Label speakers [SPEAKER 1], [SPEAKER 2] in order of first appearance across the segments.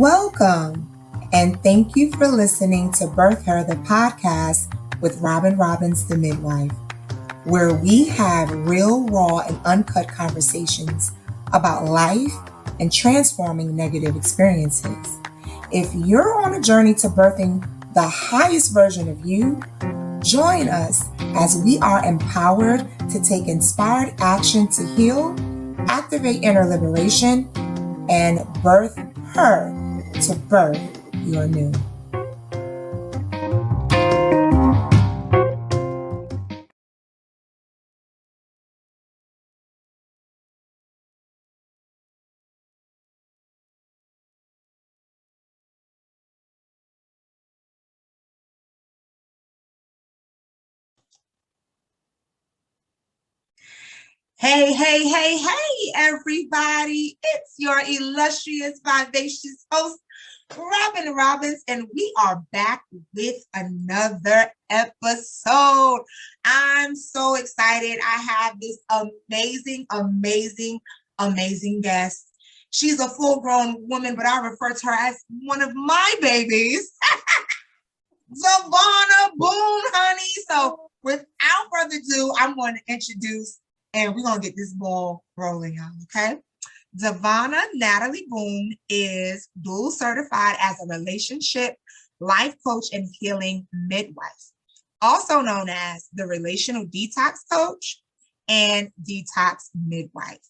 [SPEAKER 1] Welcome, and thank you for listening to BirtHer, the podcast with Robin Robbins, the midwife, where we have real, raw, and uncut conversations about life and transforming negative experiences. If you're on a journey to birthing the highest version of you, join us as we are empowered to take inspired action to heal, activate inner liberation, and birth her to birth your new. Hey, everybody. It's your illustrious, vivacious host, Robin Robbins, and we are back with another episode. I'm so excited. I have this amazing guest. She's a full-grown woman, but I refer to her as one of my babies, Devona Boone, honey. So without further ado, I'm going to introduce, and we're going to get this ball rolling, y'all, okay? Devona Natalie Boone is dual certified as a relationship, life coach, and healing midwife, also known as the relational detox coach and detox midwife,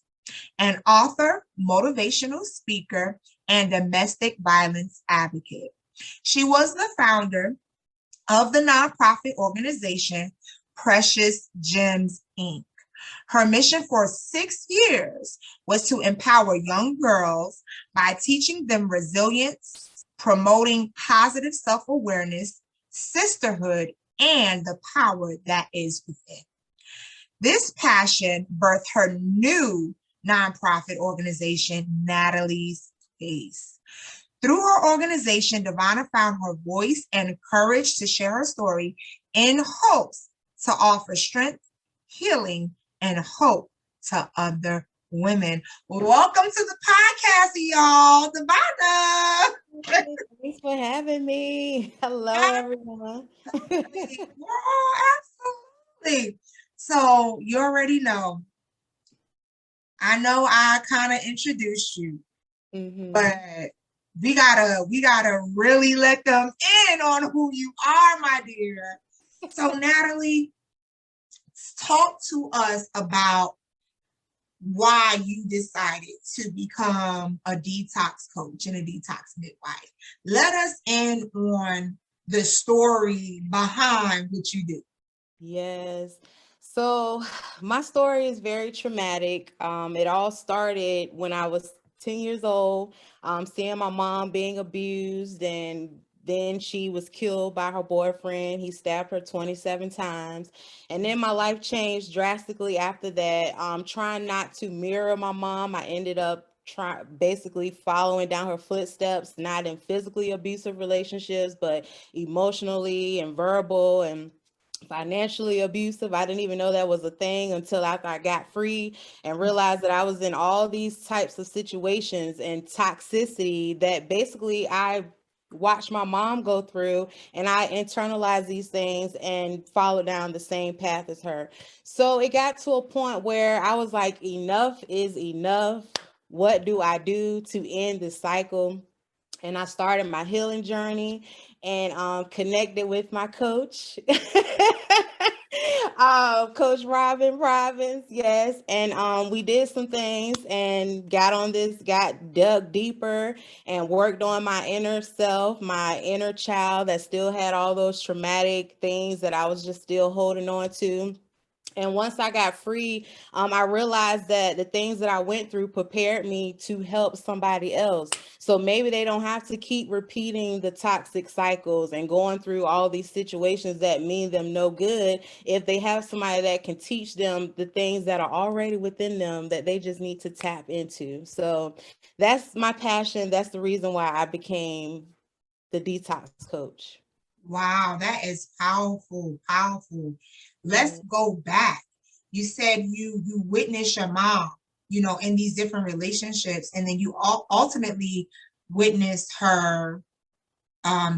[SPEAKER 1] an author, motivational speaker, and domestic violence advocate. She was the founder of the nonprofit organization Precious Gems, Inc. Her mission for 6 years was to empower young girls by teaching them resilience, promoting positive self-awareness, sisterhood, and the power that is within. This passion birthed her new nonprofit organization, Natalie's Space. Through her organization, Devona found her voice and courage to share her story in hopes to offer strength, healing, and hope to other women. Welcome to the podcast, y'all. Devona.
[SPEAKER 2] Thanks for having me. Hello, everyone.
[SPEAKER 1] Absolutely. So you already know. I know I kind of introduced you, but we gotta really let them in on who you are, my dear. So Natalie, talk to us about why you decided to become a detox coach and a detox midwife. Let us in on the story behind what you do.
[SPEAKER 2] Yes. So my story is very traumatic. It all started when I was 10 years old, seeing my mom being abused, and then she was killed by her boyfriend. He stabbed her 27 times. And then my life changed drastically after that. Trying not to mirror my mom, I ended up basically following down her footsteps, not in physically abusive relationships, but emotionally and verbal and financially abusive. I didn't even know that was a thing until after I got free and realized that I was in all these types of situations and toxicity that basically I watched my mom go through, and I internalized these things and followed down the same path as her. So it got to a point where I was like, enough is enough. What do I do to end this cycle? And I started my healing journey and connected with my coach, Coach Robin Robbins, yes. And we did some things and got dug deeper and worked on my inner self, my inner child that still had all those traumatic things that I was just still holding on to. And once I got free, I realized that the things that I went through prepared me to help somebody else. So maybe they don't have to keep repeating the toxic cycles and going through all these situations that mean them no good if they have somebody that can teach them the things that are already within them that they just need to tap into. So that's my passion. That's the reason why I became the detox coach.
[SPEAKER 1] Wow, that is powerful. Let's go back. You said you witnessed your mom, in these different relationships, and then you ultimately witnessed her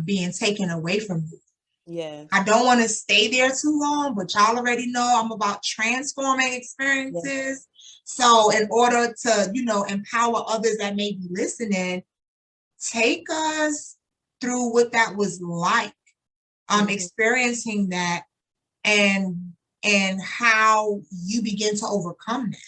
[SPEAKER 1] being taken away from you.
[SPEAKER 2] Yes.
[SPEAKER 1] I don't want to stay there too long, but y'all already know I'm about transforming
[SPEAKER 2] Yes.
[SPEAKER 1] experiences. So in order to, empower others that may be listening, take us through what that was like, experiencing that, and how you begin to overcome that.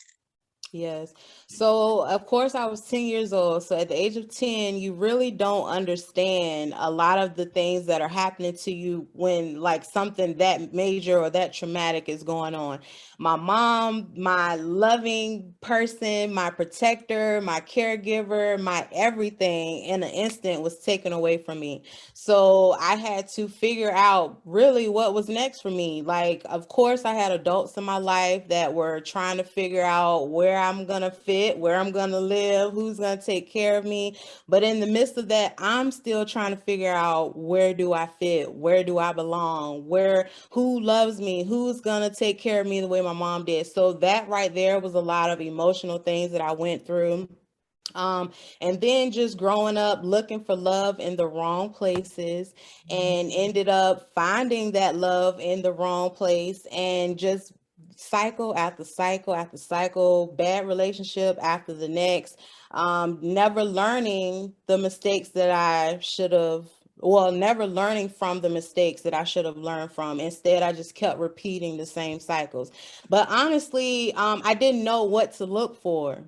[SPEAKER 2] Yes. So, of course, I was 10 years old. So, at the age of 10, you really don't understand a lot of the things that are happening to you when, like, something that major or that traumatic is going on. My mom, my loving person, my protector, my caregiver, my everything in an instant was taken away from me. So, I had to figure out really what was next for me. Like, of course, I had adults in my life that were trying to figure out where I'm going to fit, where I'm going to live, who's going to take care of me. But in the midst of that, I'm still trying to figure out, where do I fit? Where do I belong? Who loves me? Who's going to take care of me the way my mom did? So that right there was a lot of emotional things that I went through. And then just growing up looking for love in the wrong places, and ended up finding that love in the wrong place, and just cycle after cycle after cycle, bad relationship after the next, never learning the mistakes that I should have, well, never learning from the mistakes that I should have learned from. Instead, I just kept repeating the same cycles. But honestly, I didn't know what to look for.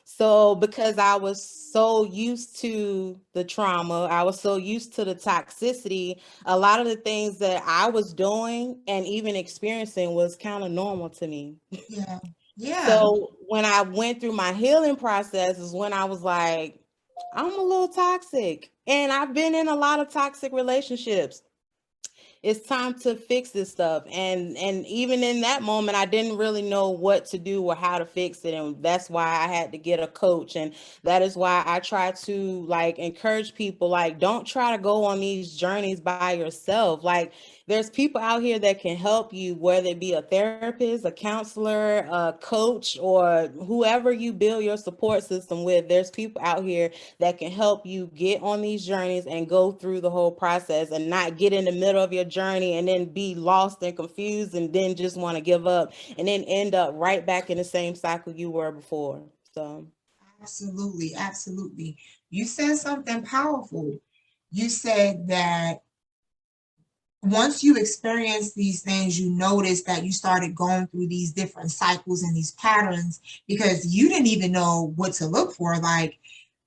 [SPEAKER 2] So because I was so used to the trauma, I was so used to the toxicity, a lot of the things that I was doing and even experiencing was kind of normal to me.
[SPEAKER 1] Yeah. Yeah.
[SPEAKER 2] So when I went through my healing process is when I was like, I'm a little toxic. And I've been in a lot of toxic relationships. It's time to fix this stuff. And even in that moment, I didn't really know what to do or how to fix it, and that's why I had to get a coach. And that is why I try to, like, encourage people, like, don't try to go on these journeys by yourself. Like, there's people out here that can help you, whether it be a therapist, a counselor, a coach, or whoever you build your support system with. There's people out here that can help you get on these journeys and go through the whole process, and not get in the middle of your journey and then be lost and confused and then just want to give up and then end up right back in the same cycle you were before. So
[SPEAKER 1] Absolutely. Absolutely. You said something powerful. You said that once you experience these things, you notice that you started going through these different cycles and these patterns because you didn't even know what to look for. Like,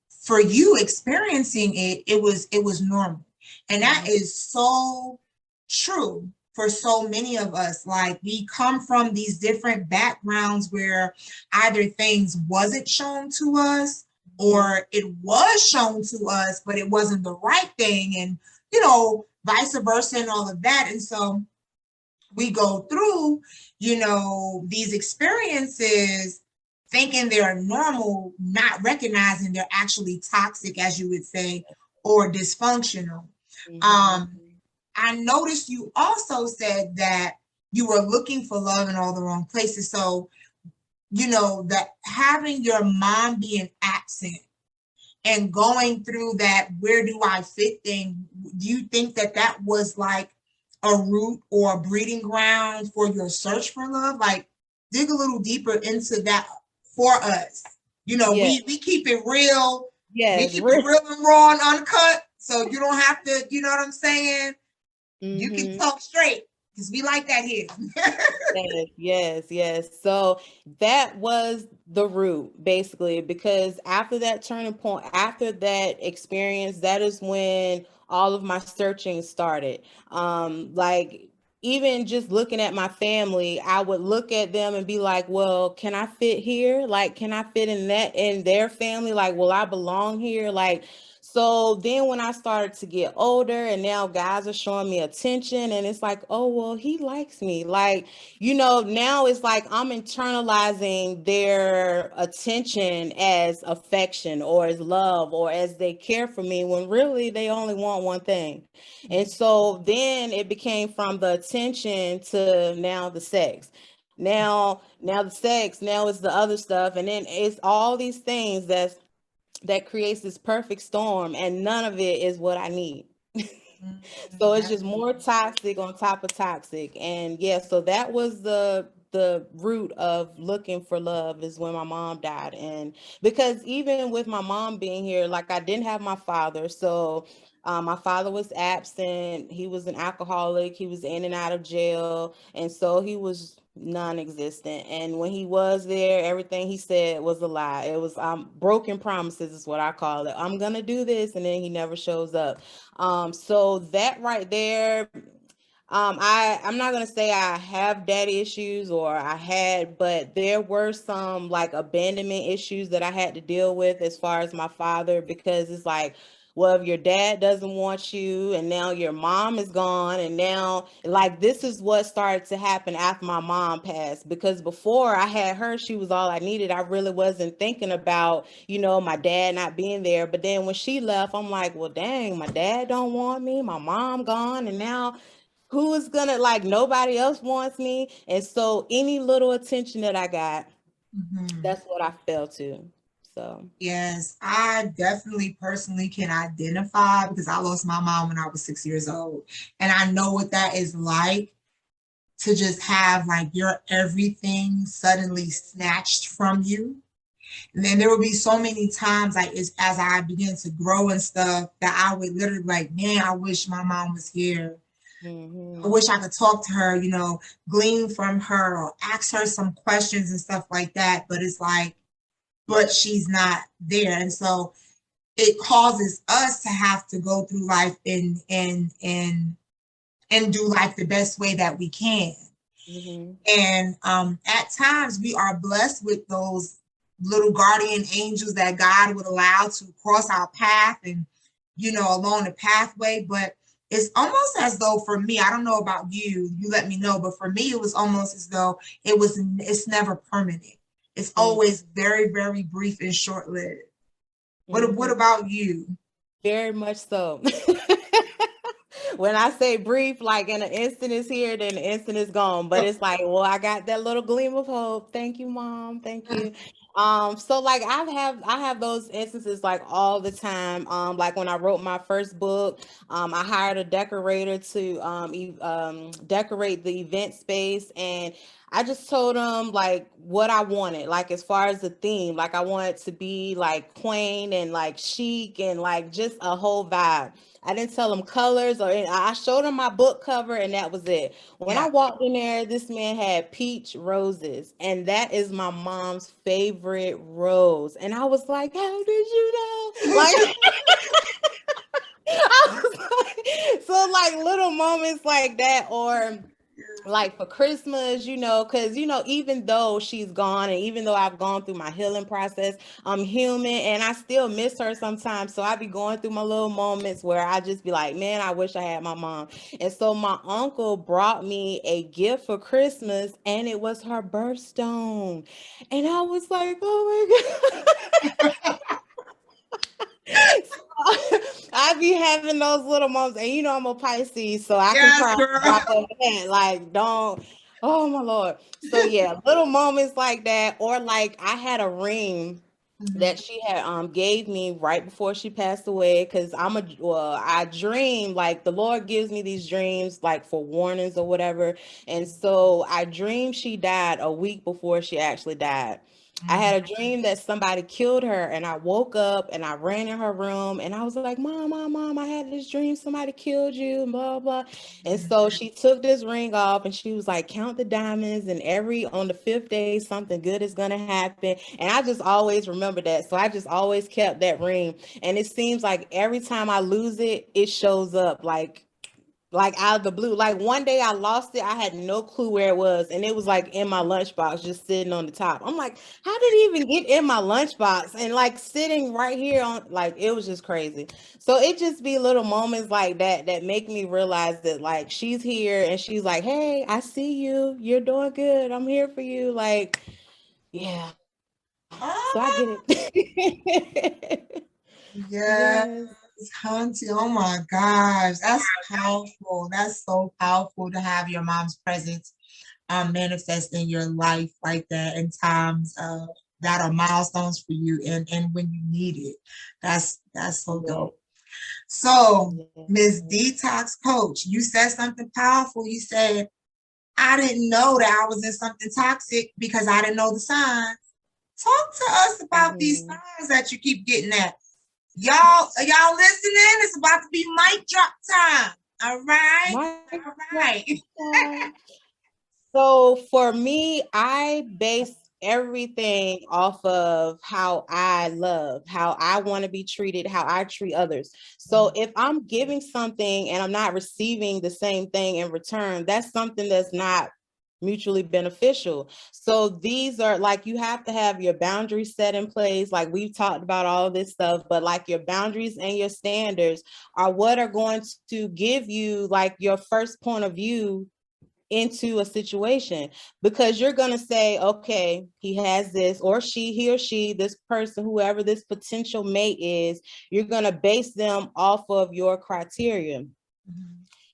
[SPEAKER 1] for you experiencing it, it was normal. And that is so true for so many of us. Like, we come from these different backgrounds where either things wasn't shown to us or it was shown to us, but it wasn't the right thing. And, vice versa and all of that. And so we go through, these experiences thinking they're normal, not recognizing they're actually toxic, as you would say, or dysfunctional. Um, I noticed you also said that you were looking for love in all the wrong places. So, that having your mom being absent and going through that, where do I fit thing, do you think that that was like a root or a breeding ground for your search for love? Like, dig a little deeper into that for us.
[SPEAKER 2] yeah,
[SPEAKER 1] We keep it real. We
[SPEAKER 2] yes,
[SPEAKER 1] keep it real and raw and uncut. So you don't have to, you know what I'm saying? You can talk straight because we like that here.
[SPEAKER 2] yes, yes, yes. So that was the root, basically, because after that turning point, after that experience, that is when all of my searching started. Like, even just looking at my family, I would look at them and be like, well, can I fit here? Like, can I fit in their family? Like, will I belong here? Like, so then when I started to get older and now guys are showing me attention, and it's like, oh, well, he likes me. Like, now it's like I'm internalizing their attention as affection or as love or as they care for me, when really they only want one thing. And so then it became from the attention to now the sex. Now the sex, now it's the other stuff. And then it's all these things that's that creates this perfect storm, and none of it is what I need. So it's
[SPEAKER 1] That's
[SPEAKER 2] just more toxic on top of toxic. And yeah, so that was the root of looking for love, is when my mom died. And because even with my mom being here, like, I didn't have my father. So my father was absent. He was an alcoholic. He was in and out of jail. And so he was non-existent. And when he was there, everything he said was a lie. It was broken promises is what I call it. I'm gonna do this, and then he never shows up. So that right there, I'm not gonna say I have daddy issues, or I had, but there were some like abandonment issues that I had to deal with as far as my father, because it's like, well, if your dad doesn't want you, and now your mom is gone, and now, like, this is what started to happen after my mom passed. Because before I had her, she was all I needed. I really wasn't thinking about, my dad not being there. But then when she left, I'm like, well, dang, my dad don't want me, my mom gone, and now who is gonna, like, nobody else wants me. And so any little attention that I got,
[SPEAKER 1] mhm.
[SPEAKER 2] that's what I fell to. So
[SPEAKER 1] Yes, I definitely personally can identify because I lost my mom when I was 6 years old. And I know what that is like to just have like your everything suddenly snatched from you. And then there would be so many times like as I began to grow and stuff that I would literally like, man, I wish my mom was here. I
[SPEAKER 2] mhm,
[SPEAKER 1] wish I could talk to her, glean from her or ask her some questions and stuff like that. But it's like, but she's not there. And so it causes us to have to go through life and do life the best way that we can.
[SPEAKER 2] mhm,
[SPEAKER 1] And at times we are blessed with those little guardian angels that God would allow to cross our path and, along the pathway. But it's almost as though for me, I don't know about you, you let me know, but for me, it was almost as though it's never permanent. It's
[SPEAKER 2] mhm,
[SPEAKER 1] always very, very brief and short lived. What
[SPEAKER 2] mhm.
[SPEAKER 1] about you?
[SPEAKER 2] Very much so. When I say brief, like in an instant is here, then the instant is gone. But it's like, well, I got that little gleam of hope. Thank you, mom. Thank you. So like I have those instances like all the time. Like when I wrote my first book, I hired a decorator to decorate the event space, and I just told him like what I wanted, like as far as the theme, like I want it to be like quaint and like chic and like just a whole vibe. I didn't tell him colors, or I showed him my book cover, and that was it. When I
[SPEAKER 1] Yeah.
[SPEAKER 2] walked in there, this man had peach roses, and that is my mom's favorite rose. And I was like, "How did you know?" Like, I was like, so like little moments like that, or like for Christmas, because even though she's gone, and even though I've gone through my healing process, I'm human and I still miss her sometimes. So I be going through my little moments where I just be like, man, I wish I had my mom. And so my uncle brought me a gift for Christmas, and it was her birthstone. And I was like, oh my God. I be having those little moments, and I'm a Pisces, so I can
[SPEAKER 1] Yes,
[SPEAKER 2] cry
[SPEAKER 1] girl.
[SPEAKER 2] drop of a hat. Like, don't, oh my Lord. So yeah, little moments like that, or like I had a ring that
[SPEAKER 1] Mhm.
[SPEAKER 2] she had gave me right before she passed away, because I dream, like the Lord gives me these dreams like for warnings or whatever. And so I dreamed she died a week before she actually died. I
[SPEAKER 1] Mhm.
[SPEAKER 2] had a dream that somebody killed her, and I woke up and I ran in her room, and I was like, Mom, Mom, Mom, I had this dream somebody killed you, and blah, blah. And so she took this ring off, and she was like, count the diamonds, and on the fifth day, something good is going to happen. And I just always remember that. So I just always kept that ring. And it seems like every time I lose it, it shows up like out of the blue. Like one day I lost it. I had no clue where it was. And it was like in my lunchbox, just sitting on the top. I'm like, how did it even get in my lunchbox? And like sitting right here on, like, it was just crazy. So it just be little moments like that that make me realize that like she's here, and she's like, hey, I see you. You're doing good. I'm here for you. Like, yeah. So I
[SPEAKER 1] Ah,
[SPEAKER 2] get it.
[SPEAKER 1] yes,
[SPEAKER 2] Yes.
[SPEAKER 1] Hunty. Oh my gosh. That's powerful. That's so powerful to have your mom's presence manifest in your life like that in times. that are milestones for you and when you need it. That's so
[SPEAKER 2] Yeah.
[SPEAKER 1] dope. So,
[SPEAKER 2] Yeah.
[SPEAKER 1] Miss Detox Coach, you said something powerful. You said, I didn't know that I was in something toxic because I didn't know the signs. Talk to us about these
[SPEAKER 2] Mhm.
[SPEAKER 1] signs that you keep getting at. Y'all listening? It's about to be mic drop time. All right.
[SPEAKER 2] My
[SPEAKER 1] All right.
[SPEAKER 2] God. So for me, I base everything off of how I love, how I want to be treated, how I treat others. So if I'm giving something and I'm not receiving the same thing in return, that's something that's not mutually beneficial. So these are like, you have to have your boundaries set in place. Like we've talked about all this stuff, but like your boundaries and your standards are what are going to give you like your first point of view into a situation, because you're going to say, okay, he has this, or he or she, this person, whoever this potential mate is, you're going to base them off of your criteria.
[SPEAKER 1] Mhm.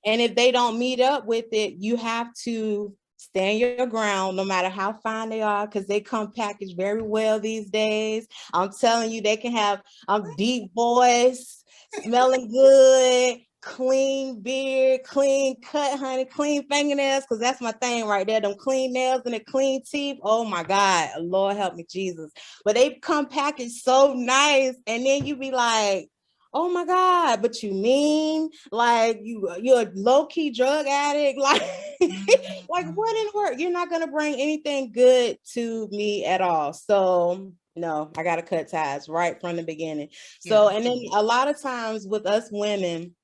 [SPEAKER 2] And if they don't meet up with it, you have to stand your ground, no matter how fine they are, because they come packaged very well these days. I'm telling you, they can have deep voice, smelling good, clean beard, clean cut, honey, clean fingernails, because that's my thing right there. Them clean nails and the clean teeth. Oh my God, Lord help me, Jesus. But they come packaged so nice, and then you be like, oh my God, but you mean like you're a low-key drug addict, like like what in the world? You're not gonna bring anything good to me at all. So no, I gotta cut ties right from the beginning. So,
[SPEAKER 1] Yeah.
[SPEAKER 2] and then a lot of times with us women,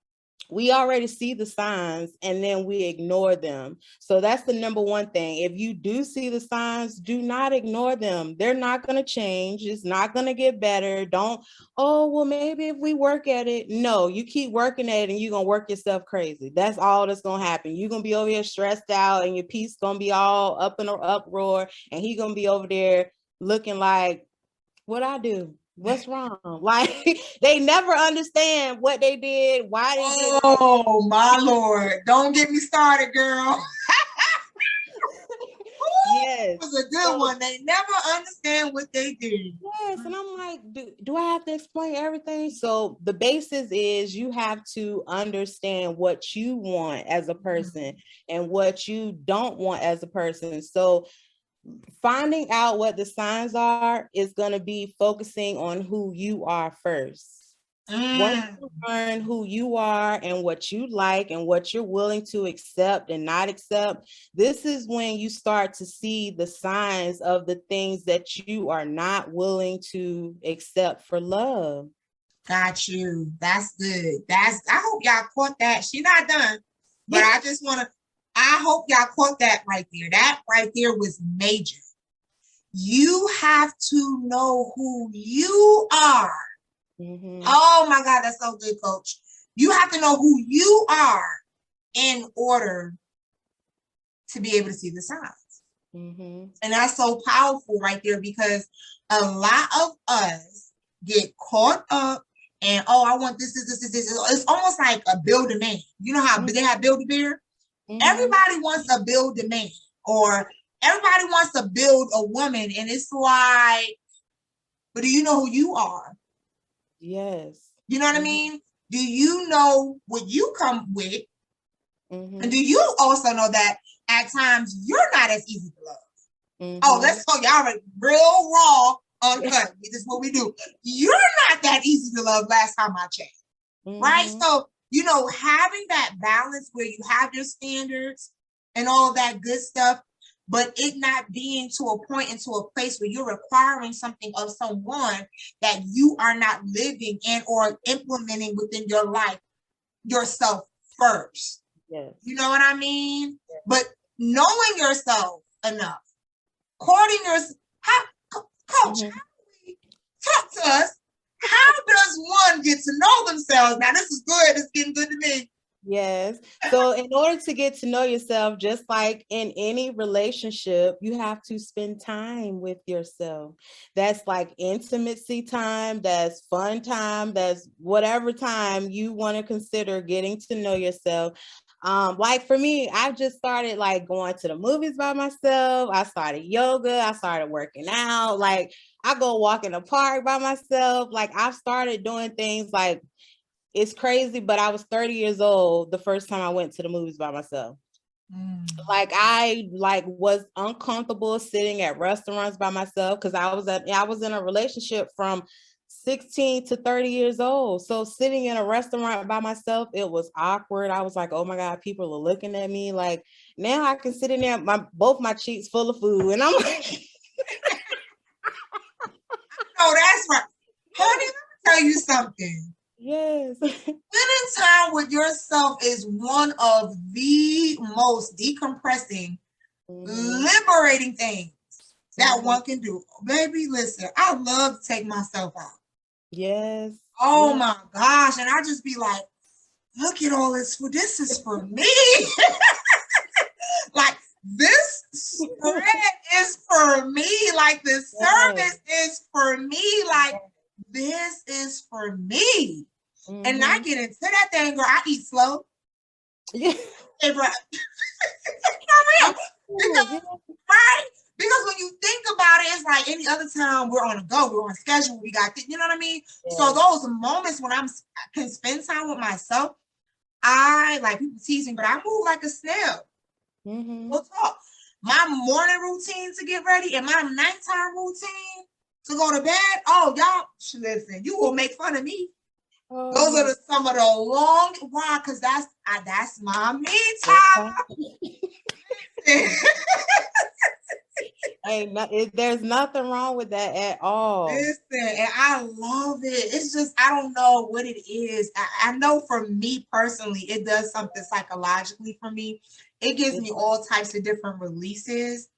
[SPEAKER 2] we already see the signs and then we ignore them. So that's the number one thing. If you do see the signs, do not ignore them. They're not going to change. It's not going to get better. Don't, oh, well, maybe if we work at it. No, you keep working at it and you're going to work yourself crazy. That's all that's going to happen. You're going to be over here stressed out and your piece going to be all up in an uproar. And he going to be over there looking like, what I do? What's wrong? Like they never understand what they did, why they did it.
[SPEAKER 1] Oh my Lord. Don't get me started, girl.
[SPEAKER 2] Yes.
[SPEAKER 1] It was a good
[SPEAKER 2] So,
[SPEAKER 1] one. They never understand what they did.
[SPEAKER 2] yes. And I'm like, do I have to explain everything? So the basis is you have to understand what you want as a person and what you don't want as a person. So finding out what the signs are is going to be focusing on who you are first. Once
[SPEAKER 1] Mm.
[SPEAKER 2] you learn who you are and what you like and what you're willing to accept and not accept, this is when you start to see the signs of the things that you are not willing to accept for love.
[SPEAKER 1] Got you. That's good. I hope y'all caught that. She's not done, but I hope y'all caught that right there. That right there was major. You have to know who you are.
[SPEAKER 2] Mm-hmm.
[SPEAKER 1] Oh my God, that's so good, coach. You have to know who you are in order to be able to see the signs.
[SPEAKER 2] Mm-hmm.
[SPEAKER 1] And that's so powerful right there because a lot of us get caught up and, oh, I want this. It's almost like a build-a-man. You know how they have Build-A-Bear?
[SPEAKER 2] Mm-hmm.
[SPEAKER 1] Everybody wants a build-a-man or everybody wants to build a woman. And it's like, but do you know who you are?
[SPEAKER 2] Yes.
[SPEAKER 1] You know what I mean? Do you know what you come with? And
[SPEAKER 2] Mm-hmm.
[SPEAKER 1] do you also know that at times you're not as easy to love? Oh,
[SPEAKER 2] Mm-hmm.
[SPEAKER 1] let's talk y'all real raw, uncut. This is what we do. You're not that easy to love last time I checked, right?
[SPEAKER 2] Mm-hmm.
[SPEAKER 1] So, having that balance where you have your standards and all that good stuff, but it not being to a point and to a place where you're requiring something of someone that you are not living in or implementing within your life yourself first.
[SPEAKER 2] Yes.
[SPEAKER 1] You know what I mean? But knowing yourself enough, courting yourself, coach,
[SPEAKER 2] Mm-hmm.
[SPEAKER 1] talk to us. How does one get to know themselves? Now, this is good. It's getting good to me.
[SPEAKER 2] Yes. So in order to get to know yourself, just like in any relationship, you have to spend time with yourself. That's like intimacy time, that's fun time, that's whatever time you want to consider getting to know yourself. Like for me, I just started like going to the movies by myself. I started yoga. I started working out. Like I go walk in the park by myself. Like I've started doing things like it's crazy, but I was 30 years old the first time I went to the movies by myself. Like I like was uncomfortable sitting at restaurants by myself because I was in a relationship from 16 to 30 years old. So sitting in a restaurant by myself, it was awkward. I was like, oh my God, people are looking at me. Like now I can sit in there, both my cheeks full of food. And I'm like,
[SPEAKER 1] oh, that's right. Honey, let me tell you something.
[SPEAKER 2] yes.
[SPEAKER 1] Spending time with yourself is one of the most decompressing, liberating things that one can do. Baby, listen, I love to take myself out.
[SPEAKER 2] Yes.
[SPEAKER 1] Oh
[SPEAKER 2] yes.
[SPEAKER 1] my gosh. And I just be like, look at all this food. This is for me. Like this spread is for me. Like the service is for me. Like this is for me. And I get into that thing, girl. I eat slow.
[SPEAKER 2] Yeah.
[SPEAKER 1] Hey, bro. Right? Because when you think about it, it's like any other time we're on a go, we're on schedule, we got, you know what I mean? Yeah. So those moments when I can spend time with myself, I like people teasing, but I move like a snail. We'll talk. My morning routine to get ready and my nighttime routine to go to bed. Oh, y'all, listen, you will make fun of me. Oh, those are some of the long, why? Because that's my me time.
[SPEAKER 2] Hey, there's nothing wrong with that at all.
[SPEAKER 1] Listen, and I love it. It's just, I don't know what it is. I know for me personally, it does something psychologically for me. It gives me all types of different releases.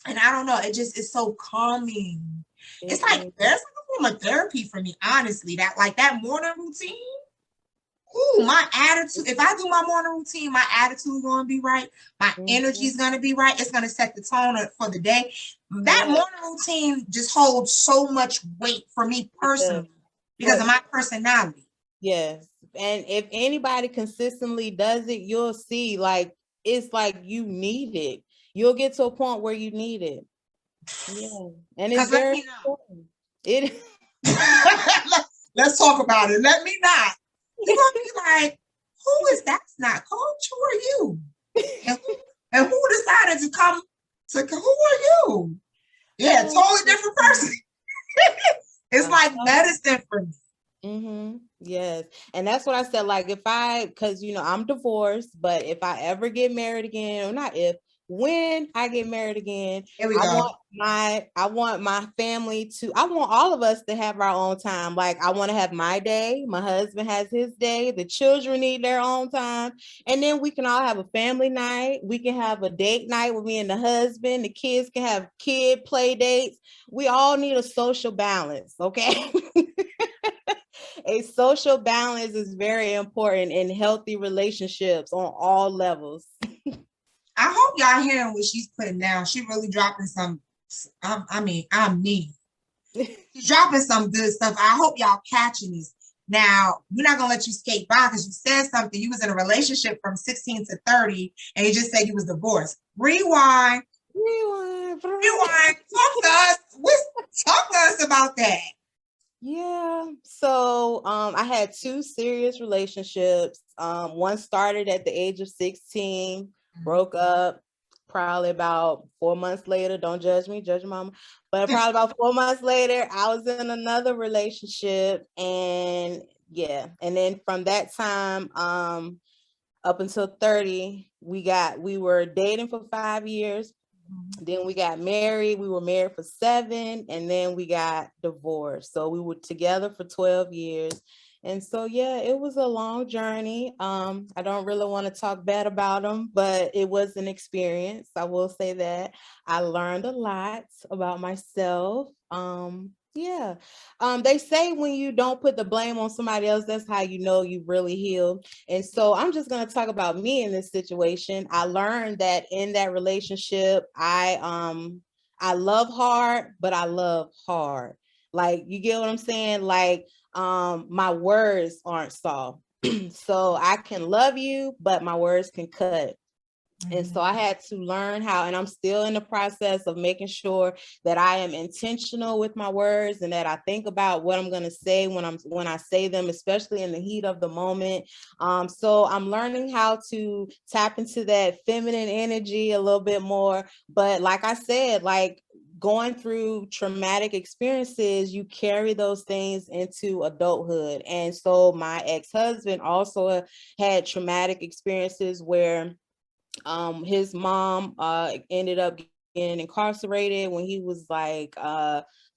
[SPEAKER 1] And I don't know, it's so calming. It's like, there's a form of therapy for me, honestly. That morning routine. Ooh, my attitude. If I do my morning routine, my attitude is going to be right. My energy is going to be right. It's going to set the tone for the day. That morning routine just holds so much weight for me personally because of my personality.
[SPEAKER 2] Yes. And if anybody consistently does it, you'll see like, it's like you need it. You'll get to a point where you need it. Yeah. And it's very important.
[SPEAKER 1] Let's talk about it. Let me not. You're going to be like, who is that's not coach? Who are you? And who decided to come to, who are you? Yeah, totally different person. It's like medicine for me.
[SPEAKER 2] Yes. And that's what I said. Like because, I'm divorced, but if I ever get married again, or not if, when I get married again, I want my family I want all of us to have our own time. Like I want to have my day. My husband has his day. The children need their own time. And then we can all have a family night. We can have a date night with me and the husband. The kids can have kid play dates. We all need a social balance. Okay. A social balance is very important in healthy relationships on all levels.
[SPEAKER 1] I hope y'all hearing what she's putting down. She really dropping some, I'm me. She's dropping some good stuff. I hope y'all catching this. Now, we're not going to let you skate by because you said something. You was in a relationship from 16 to 30 and you just said you was divorced. Rewind. Talk to us. Talk to us about that.
[SPEAKER 2] Yeah. So I had 2 serious relationships. One started at the age of 16. Broke up probably about 4 months later. Don't judge me, judge your mama. But probably about 4 months later, I was in another relationship. And yeah. And then from that time up until 30, we were dating for 5 years. Then we got married. We were married for 7, and then we got divorced. So we were together for 12 years. And so, yeah, it was a long journey. I don't really want to talk bad about them, but it was an experience. I will say that I learned a lot about myself. They say when you don't put the blame on somebody else, that's how you know you really healed. And so I'm just going to talk about me in this situation. I learned that in that relationship, I love hard, but I love hard. Like, you get what I'm saying? Like, my words aren't soft. So I can love you, but my words can cut. And so I
[SPEAKER 1] Mhm.
[SPEAKER 2] had to learn how, and I'm still in the process of making sure that I am intentional with my words and that I think about what I'm going to say when I say them, especially in the heat of the moment. So I'm learning how to tap into that feminine energy a little bit more. But like I said, like going through traumatic experiences, you carry those things into adulthood. And so my ex-husband also had traumatic experiences where his mom ended up getting incarcerated when he was like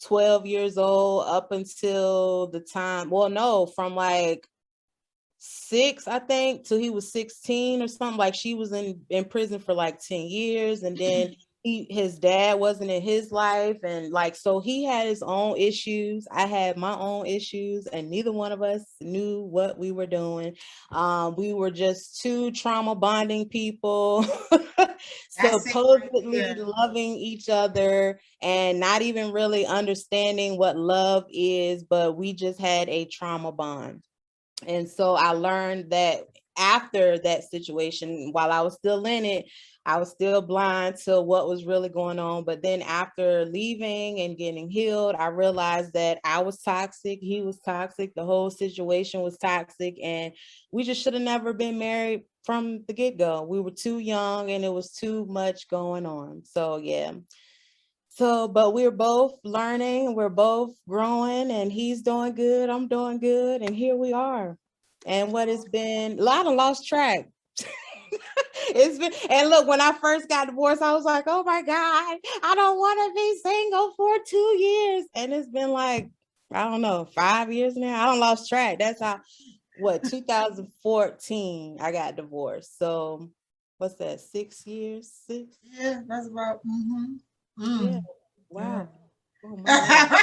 [SPEAKER 2] 12 years old up until the time, well, no, from like 6, I think, till he was 16 or something. Like she was in prison for like 10 years. And then his dad wasn't in his life. And like, so he had his own issues. I had my own issues, and neither one of us knew what we were doing. We were just two trauma bonding people,
[SPEAKER 1] That's it right
[SPEAKER 2] supposedly
[SPEAKER 1] there.
[SPEAKER 2] loving each other and not even really understanding what love is, but we just had a trauma bond. And so I learned that after that situation, while I was still in it, I was still blind to what was really going on. But then after leaving and getting healed, I realized that I was toxic. He was toxic. The whole situation was toxic. And we just should have never been married from the get-go. We were too young and it was too much going on. So yeah. So, but we're both learning, we're both growing, and he's doing good, I'm doing good, and here we are. And what has been, a lot of lost track. It's been, and look, when I first got divorced, I was like, oh my God, I don't want to be single for 2 years. And it's been like, I don't know, 5 years now. I don't lost track. That's how, what, 2014, I got divorced. So what's that, 6 years? Six?
[SPEAKER 1] Yeah, that's about.
[SPEAKER 2] Yeah.
[SPEAKER 1] Yeah.
[SPEAKER 2] Wow. Oh my Lord.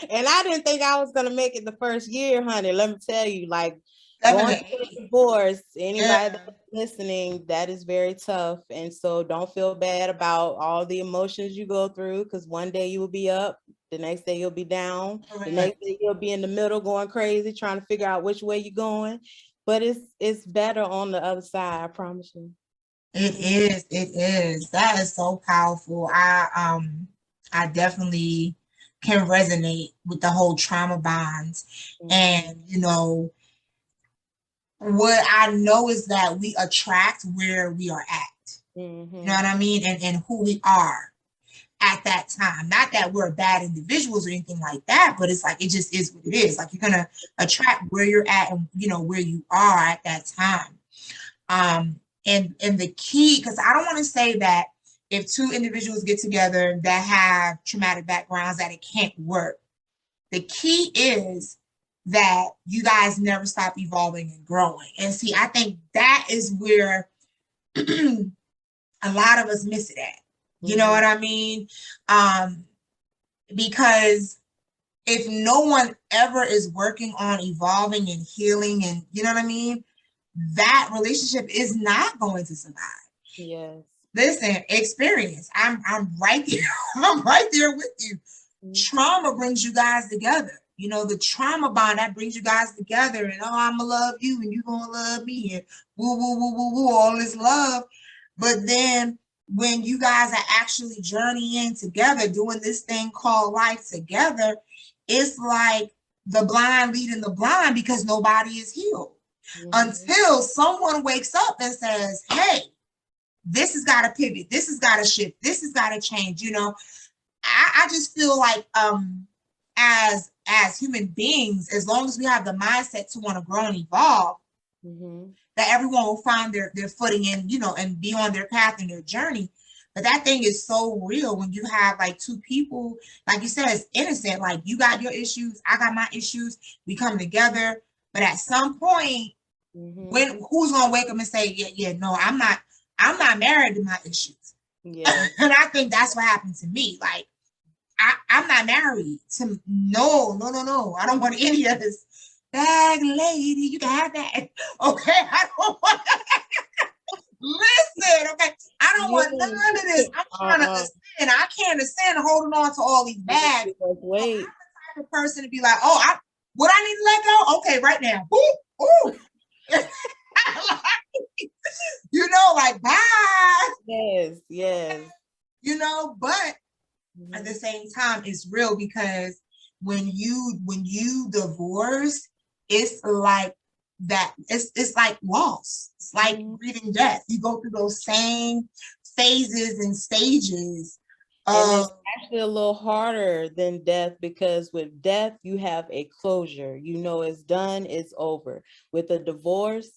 [SPEAKER 2] And I didn't think I was gonna make it the first year, honey. Let me tell you, like going through a
[SPEAKER 1] 7 to 8.
[SPEAKER 2] divorce,
[SPEAKER 1] Yeah.
[SPEAKER 2] anybody that's listening, that is very tough. And so don't feel bad about all the emotions you go through, because one day you will be up, the next day you'll be down, the
[SPEAKER 1] Correct.
[SPEAKER 2] next day you'll be in the middle going crazy, trying to figure out which way you're going. But it's better on the other side, I promise you.
[SPEAKER 1] It is. It is. That is so powerful. I definitely can resonate with the whole trauma bonds.
[SPEAKER 2] Mhm.
[SPEAKER 1] And what I know is that we attract where we are at. You know
[SPEAKER 2] Mhm.
[SPEAKER 1] what I mean? And who we are at that time. Not that we're bad individuals or anything like that, but it's like it just is what it is. Like you're gonna attract where you're at and where you are at that time. And the key, because I don't want to say that if two individuals get together that have traumatic backgrounds that it can't work. The key is that you guys never stop evolving and growing. And see, I think that is where a lot of us miss it at. You know
[SPEAKER 2] Mhm.
[SPEAKER 1] what I mean? Um, because if no one ever is working on evolving and healing and you know what I mean, that relationship is not going to survive.
[SPEAKER 2] Yes.
[SPEAKER 1] Listen, experience. I'm right there. I'm right there with you. Trauma brings you guys together. The trauma bond that brings you guys together, and I'm gonna love you, and you gonna love me, and woo woo woo woo woo, all this love. But then when you guys are actually journeying together, doing this thing called life together, it's like the blind leading the blind because nobody is healed
[SPEAKER 2] Mhm.
[SPEAKER 1] until someone wakes up and says, "Hey, this has got to pivot. This has got to shift. This has got to change." I just feel like as human beings, as long as we have the mindset to want to grow and evolve,
[SPEAKER 2] Mhm.
[SPEAKER 1] that everyone will find their footing and be on their path and their journey. But that thing is so real when you have like two people, like you said, it's innocent. Like you got your issues, I got my issues, we come together. But at some point,
[SPEAKER 2] Mhm.
[SPEAKER 1] when who's gonna wake up and say, yeah, yeah, no, I'm not married to my issues.
[SPEAKER 2] Yes.
[SPEAKER 1] And I think that's what happened to me. Like I'm not married to no, no, no, no. I don't want any of this. Bag lady, you can have that. Okay, I don't want that. Listen, okay. I don't
[SPEAKER 2] Yeah.
[SPEAKER 1] want none of this. I'm trying to
[SPEAKER 2] Uh-uh.
[SPEAKER 1] ascend. I can't ascend holding on to all these
[SPEAKER 2] Too
[SPEAKER 1] bags.
[SPEAKER 2] much
[SPEAKER 1] So I'm
[SPEAKER 2] weight.
[SPEAKER 1] the type of person to be like, oh, What I need to let go? Okay, right now. Ooh, ooh. You know, like bye.
[SPEAKER 2] Yes, yes.
[SPEAKER 1] You know, but at the
[SPEAKER 2] Mhm.
[SPEAKER 1] same time, it's real because when you divorce, it's like that. It's like loss. It's like
[SPEAKER 2] Mhm.
[SPEAKER 1] grieving death. You go through those same phases and stages
[SPEAKER 2] And
[SPEAKER 1] of
[SPEAKER 2] it's actually a little harder than death because with death, you have a closure. You know, it's done, it's over. With a divorce,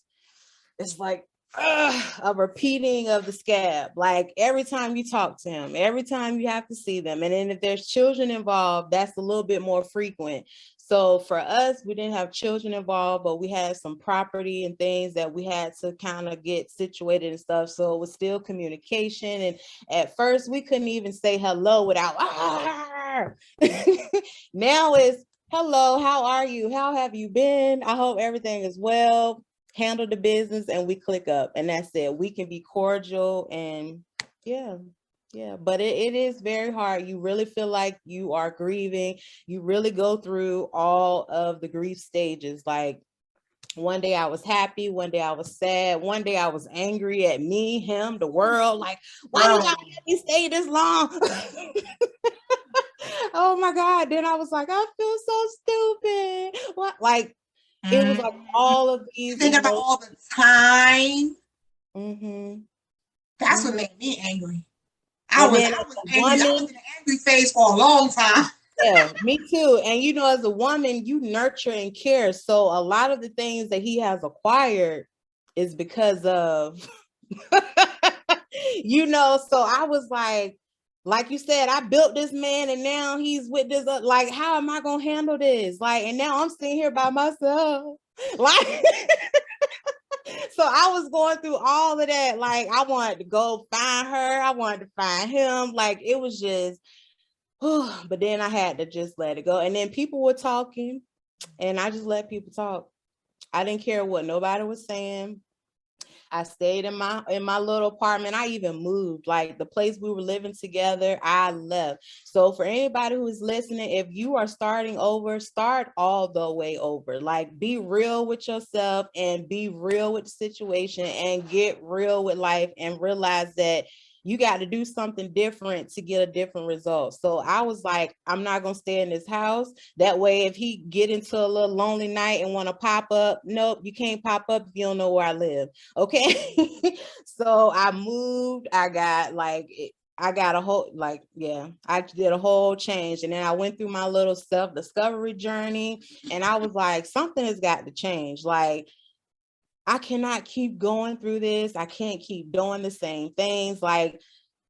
[SPEAKER 2] it's like a repeating of the scab. Like every time you talk to him, every time you have to see them. And then if there's children involved, that's a little bit more frequent. So for us, we didn't have children involved, but we had some property and things that we had to kind of get situated and stuff. So it was still communication. And at first, we couldn't even say hello without. Now it's hello, how are you? How have you been? I hope everything is well. Handle the business and we click up, and that's it. We can be cordial and yeah. Yeah, but it is very hard. You really feel like you are grieving. You really go through all of the grief stages. Like one day I was happy, one day I was sad, one day I was angry at me, him, the world. Like, why do y'all let me stay this long? Oh my God. Then I was like, I feel so stupid. What? Like, it was
[SPEAKER 1] mm,
[SPEAKER 2] like all of
[SPEAKER 1] you
[SPEAKER 2] these
[SPEAKER 1] thinking about
[SPEAKER 2] emotions.
[SPEAKER 1] all the time.
[SPEAKER 2] Mm-hmm.
[SPEAKER 1] That's what
[SPEAKER 2] Mm-hmm.
[SPEAKER 1] made me angry.
[SPEAKER 2] And then
[SPEAKER 1] I
[SPEAKER 2] as
[SPEAKER 1] was
[SPEAKER 2] a
[SPEAKER 1] angry. I was
[SPEAKER 2] woman,
[SPEAKER 1] in an angry phase for a long time.
[SPEAKER 2] yeah, me too. And you know, as a woman, you nurture and care. So a lot of the things that he has acquired is because of, you know, so I was like you said, I built this man and now he's with this, like, how am I going to handle this? Like, and now I'm sitting here by myself. Like, so I was going through all of that. Like, I wanted to go find her. I wanted to find him. Like, it was just, but then I had to just let it go. And then people were talking, and I just let people talk. I didn't care what nobody was saying. I stayed in my little apartment. I even moved. Like the place we were living together, I left. So for anybody who is listening, if you are starting over, start all the way over. Like be real with yourself and be real with the situation and get real with life and realize that you got to do something different to get a different result. So I was like, I'm not going to stay in this house. That way, if he get into a little lonely night and want to pop up, nope, you can't pop up if you don't know where I live. Okay. So I moved. I got a whole, like, yeah, I did a whole change. And then I went through my little self-discovery journey. And I was like, something has got to change. Like, I cannot keep going through this. I can't keep doing the same things. Like,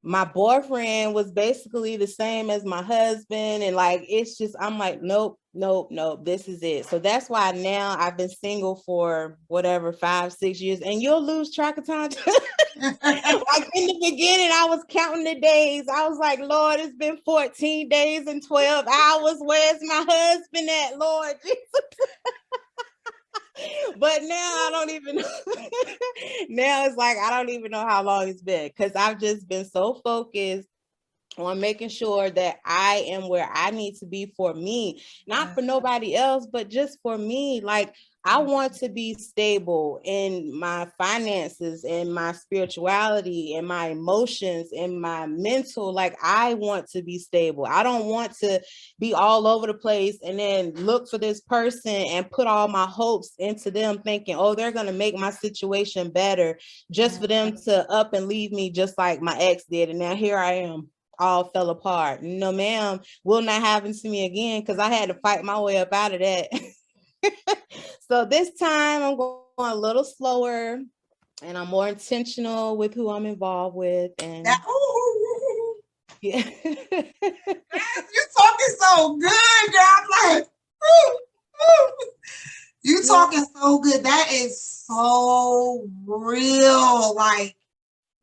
[SPEAKER 2] my boyfriend was basically the same as my husband. And like, it's just, I'm like, nope, nope, nope, this is it. So that's why now I've been single for whatever, 5, 6 years, and you'll lose track of time. Like in the beginning, I was counting the days. I was like, Lord, it's been 14 days and 12 hours. Where's my husband at, Lord Jesus? But now I don't even know. Now it's like I don't even know how long it's been because I've just been so focused on making sure that I am where I need to be for me, not for nobody else, but just for me. Like, I want to be stable in my finances and my spirituality and my emotions and my mental. Like, I want to be stable. I don't want to be all over the place and then look for this person and put all my hopes into them thinking, oh, they're going to make my situation better just for them to up and leave me just like my ex did. And now here I am, all fell apart. No, ma'am, will not happen to me again because I had to fight my way up out of that. So this time I'm going a little slower and I'm more intentional with who I'm involved with. And
[SPEAKER 1] That, ooh,
[SPEAKER 2] yeah.
[SPEAKER 1] you're talking so good, girl. I'm like, ooh, ooh. You
[SPEAKER 2] Yeah.
[SPEAKER 1] talking so good. That is so real. Like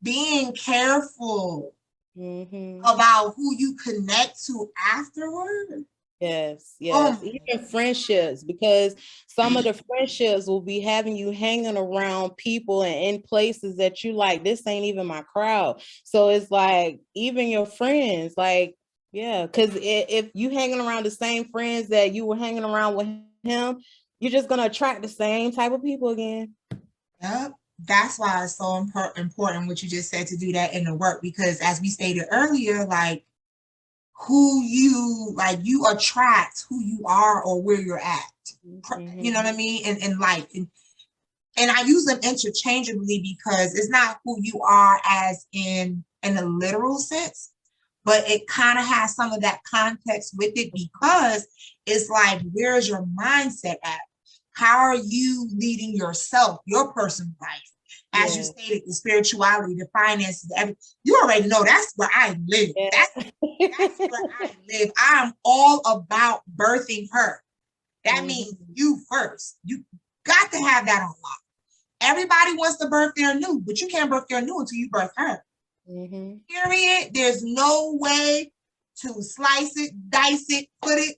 [SPEAKER 1] being careful
[SPEAKER 2] Mm-hmm.
[SPEAKER 1] about who you connect to afterward.
[SPEAKER 2] Yes,
[SPEAKER 1] Oh,
[SPEAKER 2] yes. Even friendships, because some of the friendships will be having you hanging around people and in places that you like, this ain't even my crowd. So it's like, even your friends, like, yeah, because if you hanging around the same friends that you were hanging around with him, you're just going to attract the same type of people again.
[SPEAKER 1] Yep. That's why it's so important what you just said, to do that in the work, because as we stated earlier, like you attract who you are or where you're at. You know what I mean? In life. And I use them interchangeably because it's not who you are as in a literal sense, but it kind of has some of that context with it, because it's like, where's your mindset at? How are you leading yourself, your personal life? As you stated, the spirituality, the finances, everything. You already know that's where I live. That's where I live. I'm all about birthing her. That means you first. You got to have that on lock. Everybody wants to birth their new, but you can't birth your new until you birth her. Period. There's no way to slice it, dice it, put it.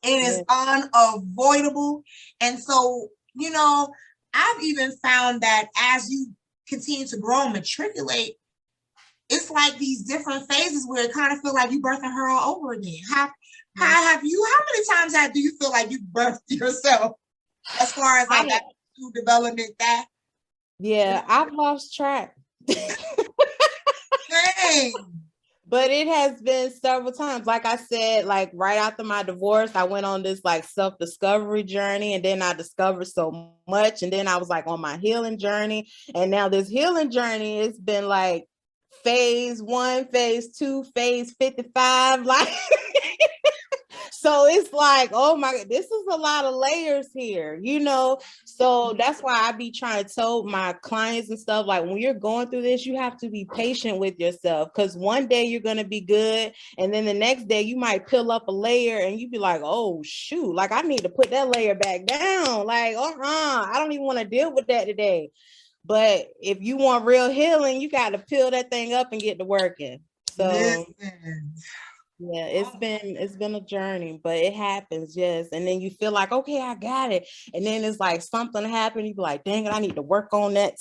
[SPEAKER 1] It is unavoidable. And so, you know, I've even found that as you continue to grow and matriculate, it's like these different phases where it kind of feel like you birthing her all over again. How many times do you feel like you birthed yourself, as far as like that development that?
[SPEAKER 2] Yeah, I've lost track.
[SPEAKER 1] Dang.
[SPEAKER 2] But it has been several times. Like I said, like right after my divorce, I went on this like self-discovery journey, and then I discovered so much. And then I was like on my healing journey. And now this healing journey, it's been like phase 1, phase 2, phase 55. Like, so it's like, oh my God, this is a lot of layers here, you know? So that's why I be trying to tell my clients and stuff, like, when you're going through this, you have to be patient with yourself, because one day you're going to be good. And then the next day you might peel up a layer and you be like, oh shoot, like I need to put that layer back down. Like, I don't even want to deal with that today. But if you want real healing, you got to peel that thing up and get to working. So
[SPEAKER 1] listen.
[SPEAKER 2] Yeah, it's been a journey, but it happens, yes. And then you feel like, okay, I got it. And then it's like something happened, you be like, dang it, I need to work on that.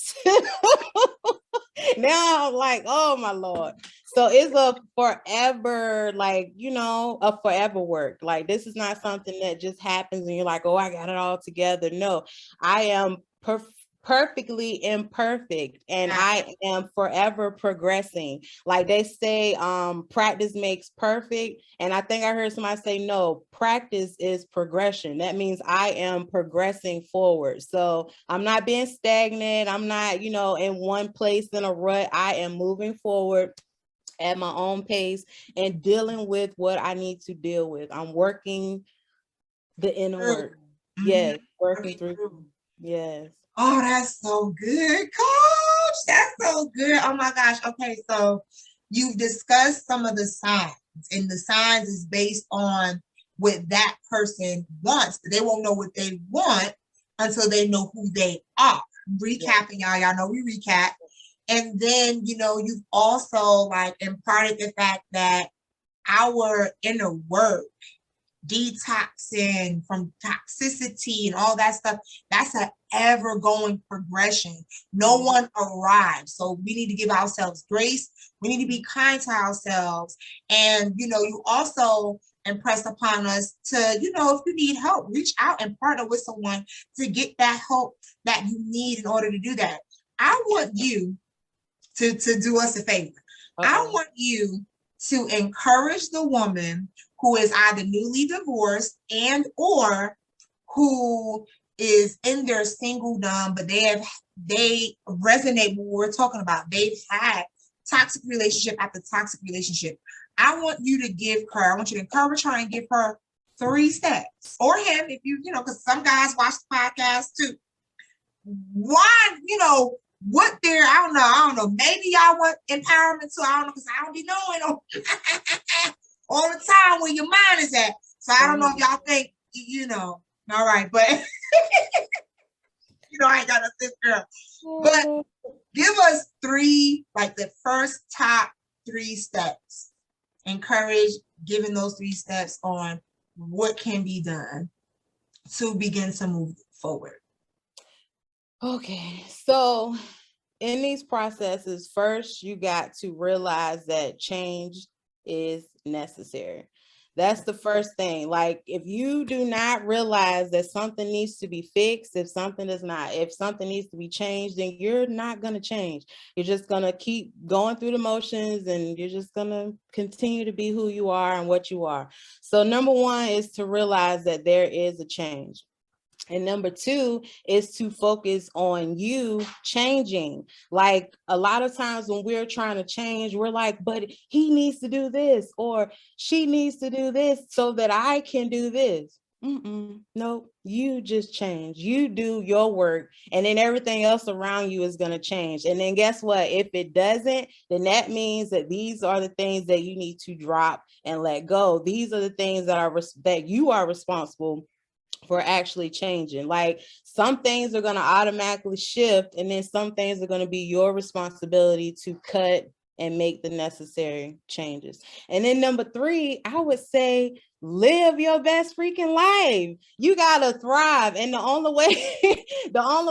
[SPEAKER 2] Now I'm like, oh my Lord. So it's a forever, like, you know, a forever work. Like, this is not something that just happens and you're like, oh, I got it all together. No, I am perfectly imperfect, and I am forever progressing. Like they say, practice makes perfect. And I think I heard somebody say, no, practice is progression. That means I am progressing forward. So I'm not being stagnant. I'm not, you know, in one place in a rut. I am moving forward at my own pace and dealing with what I need to deal with. I'm working the inner work. Yes, working through. Yes.
[SPEAKER 1] Oh, that's so good, Coach. That's so good. Oh my gosh. Okay, so you've discussed some of the signs, and the signs is based on what that person wants. They won't know what they want until they know who they are. Recapping, y'all know we recap. And then, you know, you've also like imparted the fact that our inner work, detoxing from toxicity and all that stuff, that's an ever going progression. No one arrives. So we need to give ourselves grace. We need to be kind to ourselves. And, you know, you also impress upon us to, you know, if you need help, reach out and partner with someone to get that help that you need in order to do that. I want you to do us a favor. I want you to encourage the woman who is either newly divorced and or who is in their singledom, but they resonate with what we're talking about. They've had toxic relationship after toxic relationship. I want you to encourage her and give her 3 steps, or him, if you know, because some guys watch the podcast too. Why, you know, what they're, I don't know, maybe y'all want empowerment too. I don't know, because I don't be knowing all the time where your mind is at. So I don't know if y'all think, you know, all right, but you know, I ain't got a sister girl. But give us 3, like the first top 3 steps. Encourage giving those 3 steps on what can be done to begin to move forward.
[SPEAKER 2] Okay, so in these processes, first you got to realize that change is necessary. That's the first thing. Like, if you do not realize that something needs to be fixed, if something needs to be changed, then you're not going to change. You're just going to keep going through the motions, and you're just going to continue to be who you are and what you are. So number one is to realize that there is a change. And number two is to focus on you changing. Like, a lot of times when we're trying to change, we're like, but he needs to do this, or she needs to do this so that I can do this. No, you just change. You do your work, and then everything else around you is going to change. And then guess what? If it doesn't, then that means that these are the things that you need to drop and let go. These are the things that you are responsible for actually changing. Like, some things are going to automatically shift, and then some things are going to be your responsibility to cut and make the necessary changes. And then number three, I would say, live your best freaking life. You gotta thrive, and the only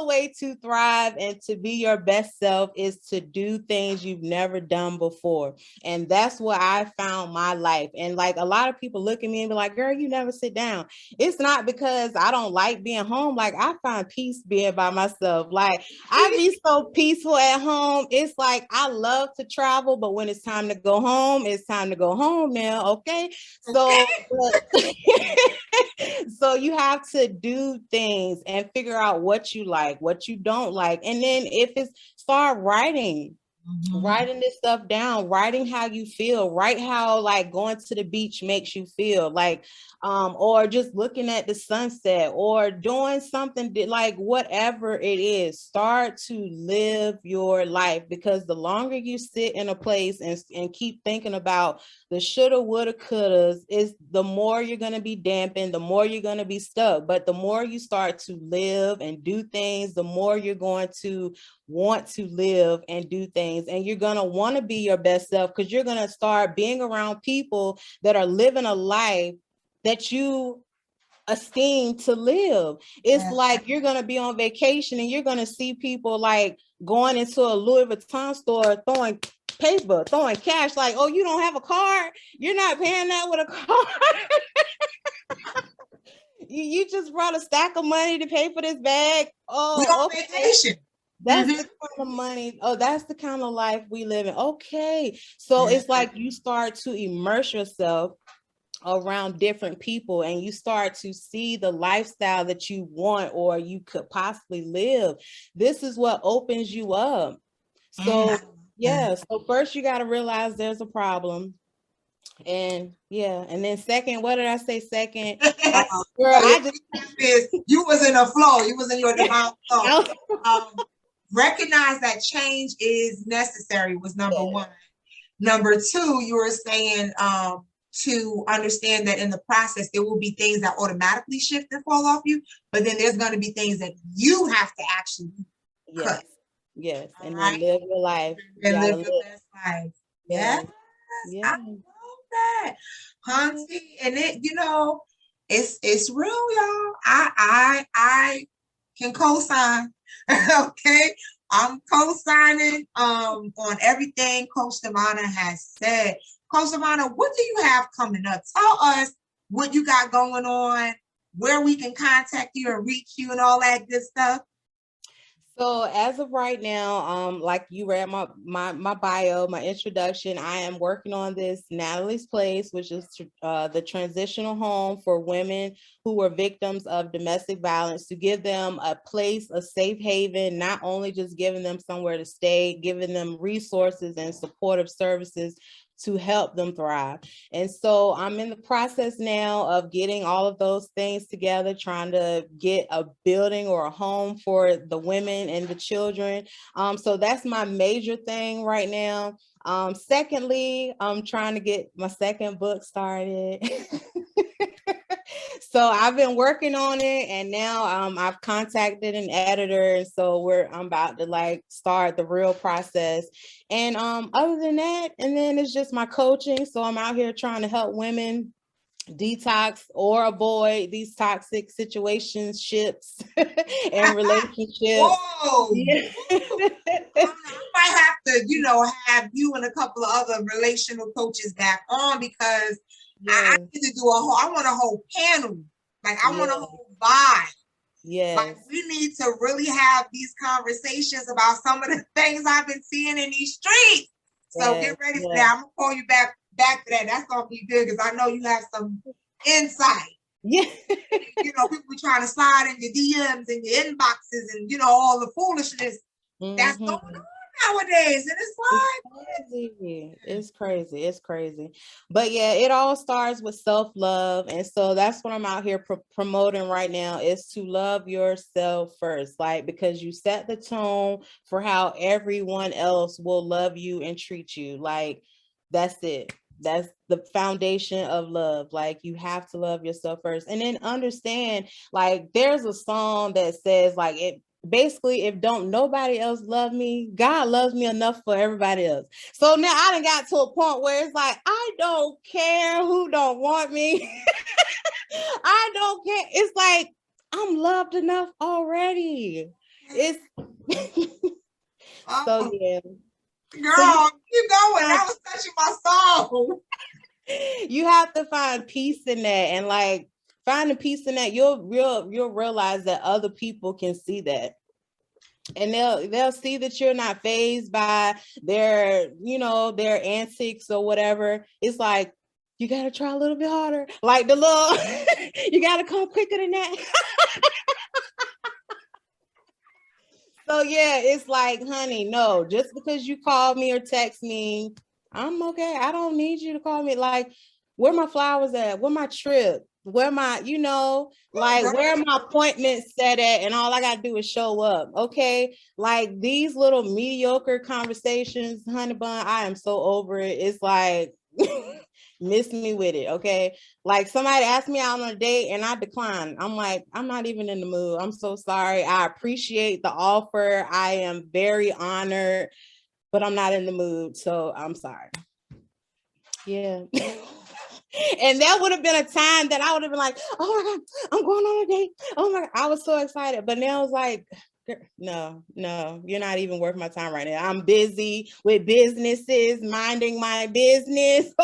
[SPEAKER 2] way to thrive and to be your best self is to do things you've never done before. And that's what I found my life. And like, a lot of people look at me and be like, girl, you never sit down. It's not because I don't like being home. Like, I find peace being by myself. Like, I be so peaceful at home. It's like, I love to travel, but when it's time to go home, it's time to go home now. Okay. So so you have to do things and figure out what you like, what you don't like. And then if it's, start writing. Writing this stuff down, writing how you feel, write how like going to the beach makes you feel, like or just looking at the sunset, or doing something like whatever it is. Start to live your life, because the longer you sit in a place and keep thinking about the shoulda, woulda, couldas, is the more you're going to be dampened, the more you're going to be stuck. But the more you start to live and do things, the more you're going to want to live and do things, and you're going to want to be your best self, because you're going to start being around people that are living a life that you esteem to live. It's like, you're going to be on vacation and you're going to see people like going into a Louis Vuitton store, throwing paper, throwing cash, like, oh, you don't have a card? You're not paying that with a card. You just brought a stack of money to pay for this bag. Oh,
[SPEAKER 1] we on vacation.
[SPEAKER 2] That's the kind of money. Oh, that's the kind of life we live in. Okay. So it's like, you start to immerse yourself around different people, and you start to see the lifestyle that you want or you could possibly live. This is what opens you up. So so first you got to realize there's a problem. And and then second, what did I say second?
[SPEAKER 1] Girl, you was in a flow. You was in your divine flow. Recognize that change is necessary was number one. Number two, you were saying to understand that in the process, there will be things that automatically shift and fall off you, but then there's going to be things that you have to actually cut.
[SPEAKER 2] Yes. And then live your life.
[SPEAKER 1] And live your best life. Yes. I love that. Hunty. And it, it's real, y'all. I can co-sign. Okay. I'm co-signing on everything Coach Devona has said. Coach Devona, what do you have coming up? Tell us what you got going on, where we can contact you and reach you and all that good stuff.
[SPEAKER 2] So as of right now, like you read my bio, my introduction, I am working on this Natalie's Place, which is the transitional home for women who were victims of domestic violence, to give them a place, a safe haven, not only just giving them somewhere to stay, giving them resources and supportive services to help them thrive. And so I'm in the process now of getting all of those things together, trying to get a building or a home for the women and the children. So that's my major thing right now. Secondly, I'm trying to get my second book started. So I've been working on it, and now I've contacted an editor, and so I'm about to start the real process. And other than that, and then it's just my coaching. So I'm out here trying to help women detox or avoid these toxic situationships and relationships.
[SPEAKER 1] Whoa. I might have to, have you and a couple of other relational coaches back on, because I
[SPEAKER 2] Yes.
[SPEAKER 1] need to do I want a whole panel. Like I want a
[SPEAKER 2] Yes.
[SPEAKER 1] whole vibe. Like
[SPEAKER 2] Yes.
[SPEAKER 1] we need to really have these conversations about some of the things I've been seeing in these streets. So
[SPEAKER 2] Yes.
[SPEAKER 1] get ready for
[SPEAKER 2] Yes.
[SPEAKER 1] that. I'm gonna call you back to that. That's gonna be good because I know you have some insight.
[SPEAKER 2] Yeah.
[SPEAKER 1] People be trying to slide in your DMs and your inboxes and all the foolishness that's going
[SPEAKER 2] Mm-hmm.
[SPEAKER 1] on nowadays. And it's
[SPEAKER 2] Crazy. It's crazy. It's crazy. But yeah, it all starts with self-love. And so that's what I'm out here promoting right now, is to love yourself first. Like, because you set the tone for how everyone else will love you and treat you. Like, that's it. That's the foundation of love. Like, you have to love yourself first, and then understand, like, there's a song that says, like, it basically, if don't nobody else love me, God loves me enough for everybody else. So now I done got to a point where it's like, I don't care who don't want me. I don't care. It's like, I'm loved enough already. It's so yeah.
[SPEAKER 1] girl,
[SPEAKER 2] So
[SPEAKER 1] keep going. That was touching my soul.
[SPEAKER 2] you have to find peace in that, and like finding peace in that, you'll realize that other people can see that. And they'll see that you're not fazed by their their antics or whatever. It's like, you gotta try a little bit harder, like the little you gotta come quicker than that. So yeah, it's like, honey, no, just because you call me or text me, I'm okay. I don't need you to call me. Like, where my flowers at? Where my trip? Where my, like, where are my appointments set at? And all I gotta do is show up. Okay. Like, these little mediocre conversations, honey bun, I am so over it. It's like, miss me with it. Okay. Like, somebody asked me out on a date and I declined. I'm like, I'm not even in the mood. I'm so sorry. I appreciate the offer. I am very honored, but I'm not in the mood. So I'm sorry. Yeah. And that would have been a time that I would have been like, oh my God, I'm going on a date. Oh my God. I was so excited. But now it's like, no, you're not even worth my time right now. I'm busy with businesses, minding my business.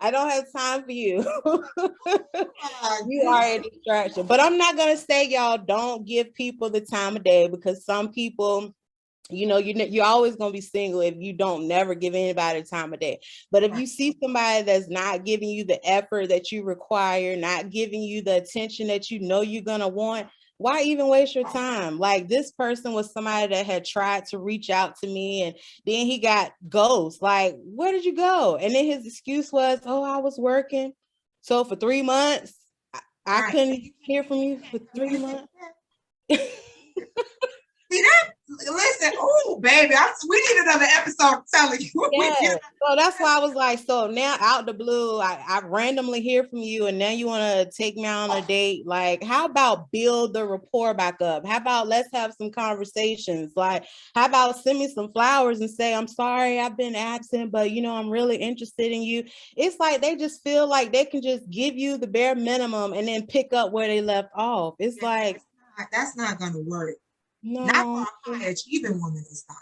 [SPEAKER 2] I don't have time for you. You are a distraction. But I'm not going to say, y'all, don't give people the time of day, because some people, you're always going to be single if you don't never give anybody time of day. But if you see somebody that's not giving you the effort that you require, not giving you the attention that you're going to want, why even waste your time? Like, this person was somebody that had tried to reach out to me, and then he got ghost. Like, where did you go? And then his excuse was, oh, I was working. So for 3 months, I couldn't hear from you for 3 months.
[SPEAKER 1] See that? Listen, oh baby, we need another episode telling you.
[SPEAKER 2] Yeah. So that's why I was like, so now out the blue, I randomly hear from you, and now you want to take me on a date. Like, how about build the rapport back up? How about let's have some conversations? Like, how about send me some flowers and say, I'm sorry I've been absent, but I'm really interested in you. It's like they just feel like they can just give you the bare minimum and then pick up where they left off. It's like,
[SPEAKER 1] that's not gonna work.
[SPEAKER 2] No.
[SPEAKER 1] Not for a high achieving woman to start.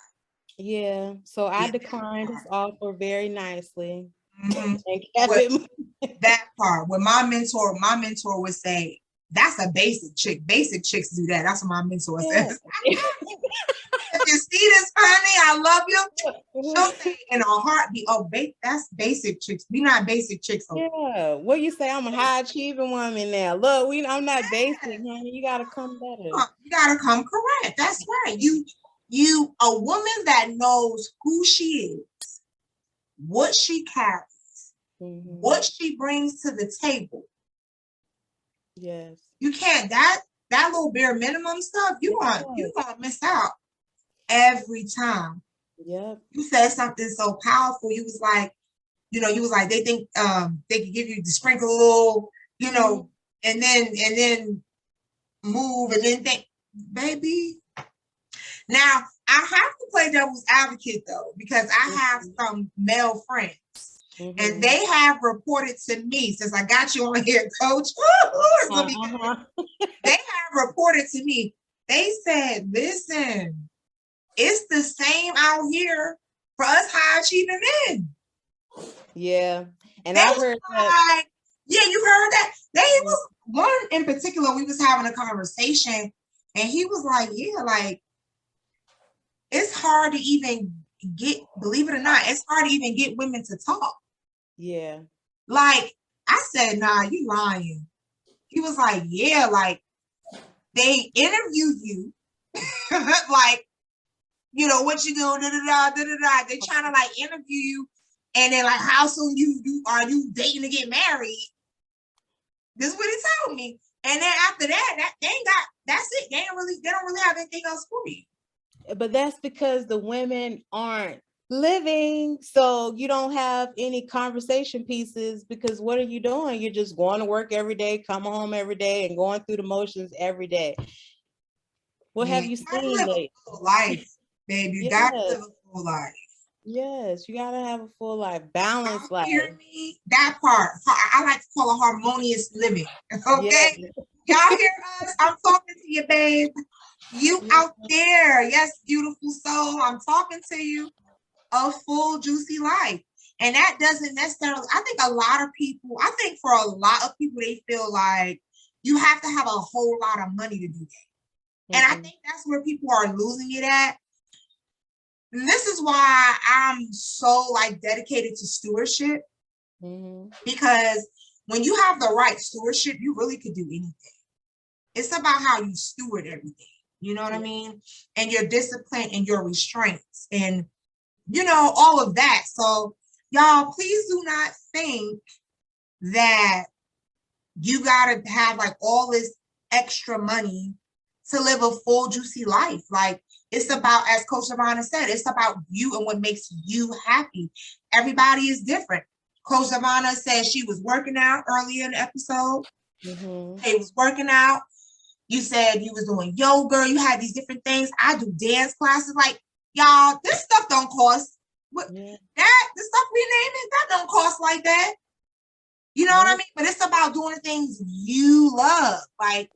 [SPEAKER 2] Yeah. So I declined his offer very nicely.
[SPEAKER 1] Mm-hmm. That part. When my mentor would say, that's a basic chick. Basic chicks do that. That's what my mentor says. If you see this, honey, I love you. She'll say in a heartbeat, oh, that's basic chicks. We not basic chicks.
[SPEAKER 2] Yeah. What you say? I'm a high achieving woman now. Look, I'm not basic, honey. You gotta come better.
[SPEAKER 1] You gotta come correct. That's right. You a woman that knows who she is, what she carries, what she brings to the table.
[SPEAKER 2] Yes.
[SPEAKER 1] You can't that little bare minimum stuff, you gonna miss out every time.
[SPEAKER 2] Yep.
[SPEAKER 1] You said something so powerful. You was like, they think they can give you the sprinkle a little, and then move and then think, baby. Now I have to play devil's advocate though, because I have some male friends. And they have reported to me, since I got you on here, coach. It's gonna be good. They have reported to me. They said, listen, it's the same out here for us high achieving men.
[SPEAKER 2] Yeah. And
[SPEAKER 1] They
[SPEAKER 2] I've
[SPEAKER 1] was
[SPEAKER 2] heard that.
[SPEAKER 1] like, yeah, you heard that? They was one in particular, we was having a conversation and he was like, yeah, like it's hard to even get, believe it or not, it's hard to even get women to talk.
[SPEAKER 2] Yeah.
[SPEAKER 1] Like I said, nah, you lying. He was like, yeah, like they interview you, like, you know, what you doing, da da da da da da. They trying to like interview you, and then like, how soon you are you dating to get married? This is what he told me. And then after that, they ain't got, that's it. They don't really have anything else for you.
[SPEAKER 2] But that's because the women aren't living. So you don't have any conversation pieces because what are you doing? You're just going to work every day, come home every day, and going through the motions every day. What
[SPEAKER 1] Yeah,
[SPEAKER 2] have you
[SPEAKER 1] you gotta
[SPEAKER 2] seen,
[SPEAKER 1] live
[SPEAKER 2] Nate?
[SPEAKER 1] a full life, baby. You gotta
[SPEAKER 2] Yes.
[SPEAKER 1] live a full life.
[SPEAKER 2] Yes, you gotta have a full life,
[SPEAKER 1] Y'all
[SPEAKER 2] balanced life.
[SPEAKER 1] hear me? That part. I like to call it harmonious living.
[SPEAKER 2] Yes.
[SPEAKER 1] Okay? Y'all hear us? I'm talking to you, babe. You out there. Yes, beautiful soul. I'm talking to you. A full, juicy life. And that doesn't necessarily, I think a lot of people, I think for a lot of people, they feel like you have to have a whole lot of money to do that. And I think that's where people are losing it at. And this is why I'm so like dedicated to stewardship, because when you have the right stewardship, you really could do anything. It's about how you steward everything. You know what I mean? And your discipline and your restraints and, you know, all of that. So y'all, please do not think that you got to have like all this extra money to live a full, juicy life. Like it's about, as Coach Devona said, it's about you and what makes you happy. Everybody is different. Coach Devona said she was working out earlier in the episode. They was working out. You said you was doing yoga. You had these different things. I do dance classes. Like, y'all, this stuff don't cost. What that the stuff we naming, that don't cost like that. You know what I mean? But it's about doing the things you love. Like,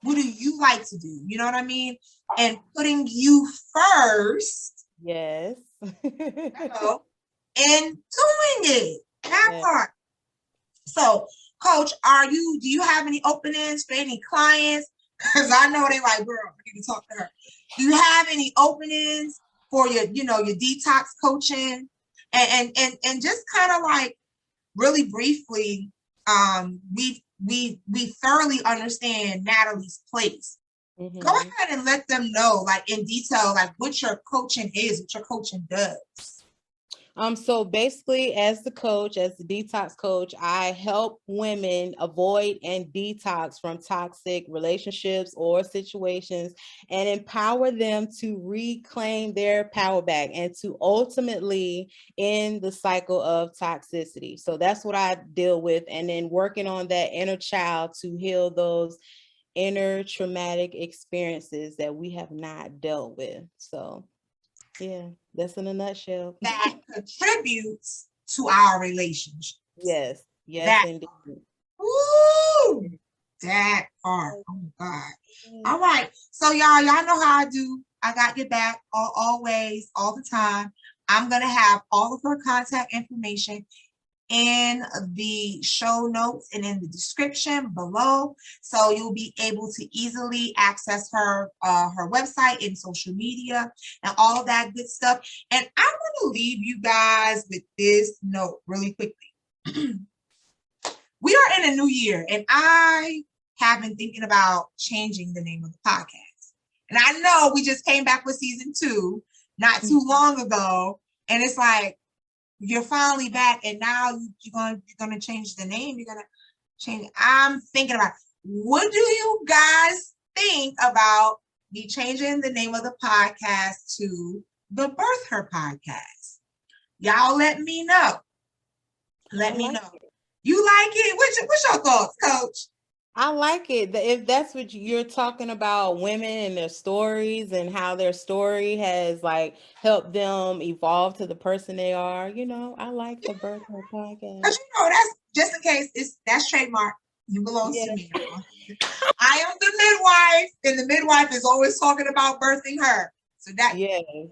[SPEAKER 1] what do you like to do? You know what I mean? And putting you first.
[SPEAKER 2] Yes.
[SPEAKER 1] And doing it. That part. So, Coach, do you have any openings for any clients? Because I know they like, girl, I need to talk to her. Do you have any openings for your, you know, your detox coaching? And just kind of like really briefly, we thoroughly understand Natalie's place. Go ahead and let them know, like in detail, like what your coaching is, what your coaching does.
[SPEAKER 2] So basically, as the coach, as the detox coach, I help women avoid and detox from toxic relationships or situations and empower them to reclaim their power back and to ultimately end the cycle of toxicity. So that's what I deal with. And then working on that inner child to heal those inner traumatic experiences that we have not dealt with. So yeah, that's in a nutshell.
[SPEAKER 1] That contributes to our relationship.
[SPEAKER 2] Yes, indeed.
[SPEAKER 1] Woo! That part. Oh God. All right. So y'all know how I do. I got your back always, all the time. I'm gonna have all of her contact information in the show notes and in the description below, so you'll be able to easily access her her website and social media and all of that good stuff. And I'm going to leave you guys with this note really quickly. We are in a new year, and I have been thinking about changing the name of the podcast. And I know we just came back with season 2 not too long ago, and it's like, you're finally back, and now you're gonna change the name. You're gonna change. I'm thinking about, what do you guys think about me changing the name of the podcast to the BirtHer podcast? Y'all let me know. Let me know. You like it? What's your thoughts, Coach?
[SPEAKER 2] I like it. If that's what you're talking about, women and their stories and how their story has like helped them evolve to the person they are, you know, I like the BirtHer podcast.
[SPEAKER 1] Because you know, that's just in case, that's trademark. You belong to me. I am the midwife, and the midwife is always talking about birthing her. So that you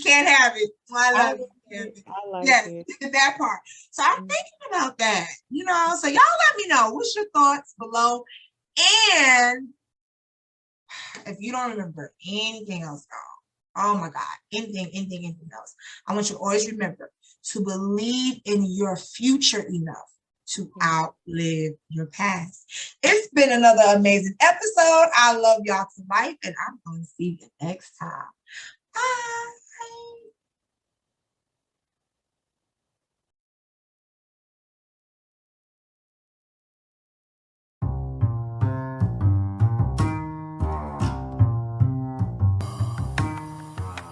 [SPEAKER 1] can't have it. I love you.
[SPEAKER 2] I like
[SPEAKER 1] Yes,
[SPEAKER 2] it.
[SPEAKER 1] that part. So I'm thinking about that, so y'all let me know what's your thoughts below. And if you don't remember anything else, oh my God, anything else, I want you to always remember to believe in your future enough to outlive your past. It's been another amazing episode. I love y'all to life, and I'm going to see you next time. Bye.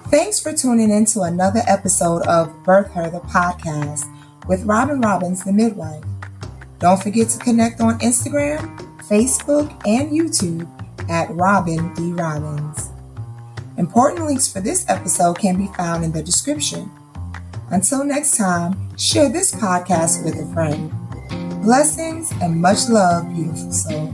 [SPEAKER 1] Thanks for tuning in to another episode of BirtHer, the podcast, with Robin Robbins, the midwife. Don't forget to connect on Instagram, Facebook, and YouTube at Robin D. Robbins. Important links for this episode can be found in the description. Until next time, share this podcast with a friend. Blessings and much love, beautiful soul.